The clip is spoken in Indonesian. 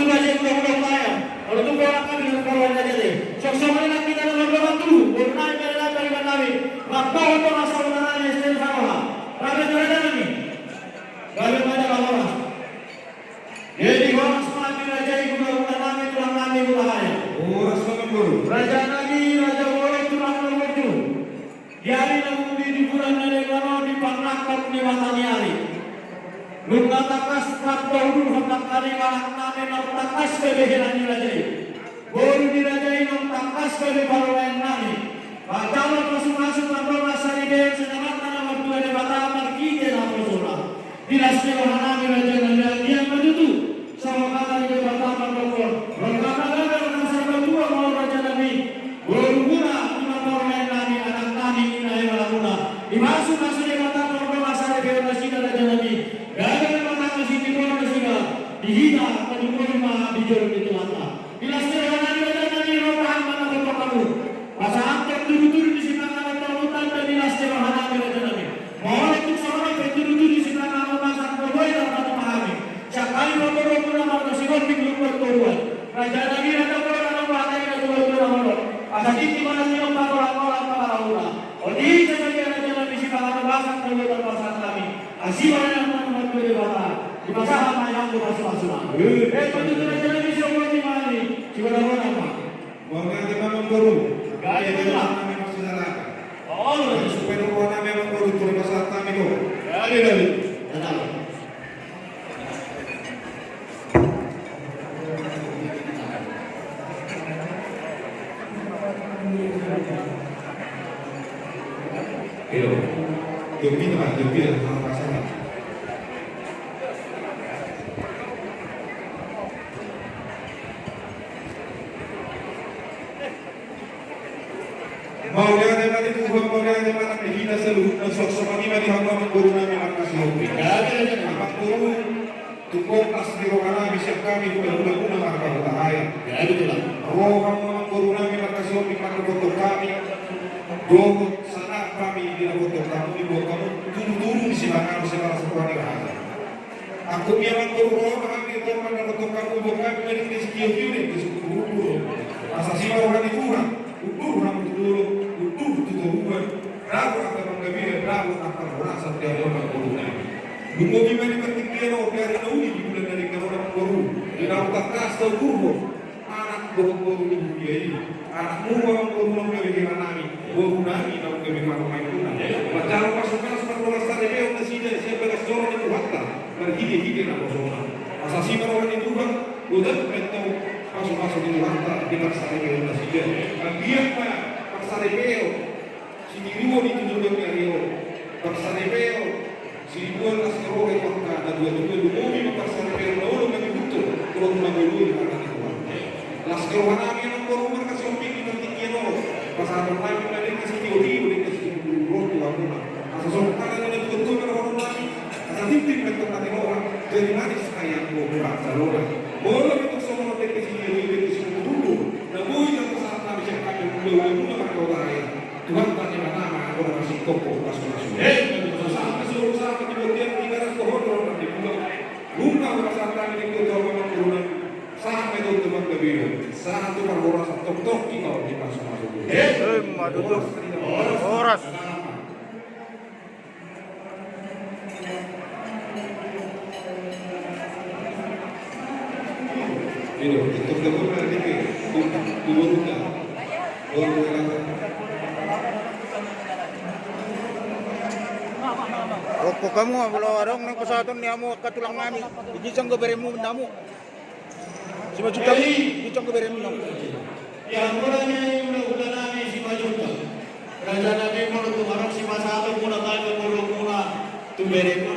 tu raja budak-budak kaya. Kalau tu orang kami dengan kawan raja deh. Sok-sok nak kita dengan orang tu. Bernai pada taliban kami. Rakau untuk asal tanah Islam sama. Raja raja kami. Kami pada orang. Jadi orang semakin raja ibu budak kami tulang kami budaya. Oh, rasul guru. Raja Nabi, Raja Boleh tulang kami. Yari namun di bulan Nelekano di Panakap ni Watani Ali. Luka takas tak dahulu hendak kali malak name nak takas kebehilan dirajai. Baru dirajai nak takas kebebaruan nami. Bacala masuk-masuk tanpa masa diberi senamat tanah waktu ada bataman kita nak bersorak. Dilasnya wahana raja dan dia maju tu. Sama kata di bataman pokok. Berkata-kata dengan sabda tua mau raja Nabi. Baru guna lima orang nami anak nami inai malakuna. Dimasuk-masuk di bataman tanpa masa diberi raja Nabi. Gagal mata si timur sehingga dihina penyumbang di jalur itu mata. Bila setelah nanti rohan mana betul kamu. Masa angkat turut-turut di sini akan terhutan dan bila setelah nanti nanti. Mohon untuk seorang turut-turut di sini akan masa terbaik dan tak memahami. Sekali bapak-bapak nama tersebut bingung berturuan. Raja lagi ada orang bahasa yang berturuan orang. Asal ini mana sih orang para ulama. Odi sebagai raja Nabi si bahasa bahasa terbaik bahasa kami. Asiwa yang di masa apa yang masuk-masuk. Betul raja Nabi siapa di mana ni? Siapa apa? Warga di mana guru? Gaya betul. Memang saudara. Oh, supaya warga memang guru turun masa kami tu. Gaya. Betul. Hello. Jumpa sama pasangan. Maulia de mani Tuhan, maulia de mana hina seluruh dan sok-sok mani hamba mengguru nami makasih hobi. Amat guru tukok asli rohana bisa kami guna-guna marka bertahaya. Roh kamu mengguru nami makasih hobi maka foto kami. Dogo sana kami di foto kamu di bawah kamu turun di sini kamu segala sesuatu yang ada. Aku biarkan guru roh kami di bawah foto kamu bawah kami dari sisi kiri di sisi guru. Asasi rohani Tuhan. Utuh namun dulu, utuh tutupan. Bravo akan menggabir, bravo akan merasa tiada orang corona. Dungo gimana ketinggian orang dari di bulan dari orang guru. Di dalam tas atau guru, anak guru ini ini, anak orang guru menggabir nami, guru nami dalam menggabir main tuna. Macam pasukan seperti orang sadar yang masih siapa yang seorang itu wakta, berhigi nak bersama. Asasi orang itu kan, udah betul. Masuk di waktu di Paksaripeo na siya. Ang biyak pa Paksaripeo, siniruo dito dulong ni Rio. Paksaripeo, siniruo na sa rohe wakta na dua-dua lumumi ng Paksaripeo na ulo nagibutol, kurang maguluin ang nagikuha. Las karuhan namin ang korungan kasi ang pingin ng tikyano. Pasapang namin na rin kasi tiyo-tiyo rin kasi tinulong tuwa muna. Asasoktaran na nagpunto ng korungan namin. Sa tinting nagtong orang, jadi manis kaya ko sa lora. Boleh itu semua mereka sendiri itu semua dulu. Namun yang saat kami siapkan yang dulu mereka lain. Tuhan tanya nama orang masih kokoh masuk-masuk. Sampai seluruh saat di bagian 300 pohon orang di pulau. Bunga merasa kami di kota orang turunan sampai itu teman kebiru. Satu perhoras tok-tok kita di masuk-masuk. Madu horas. Ini untuk dapur nanti ke dua luka. Roko kamu kalau warung nang kesatuan ni amu katulang nami. Ijisang goberemu namu. Si majuta ijisang goberemu namu. Yang mulanya ini udah nami si majuta. Raja Nabi mau tu orang si masa tu mula tahu mula tu beremu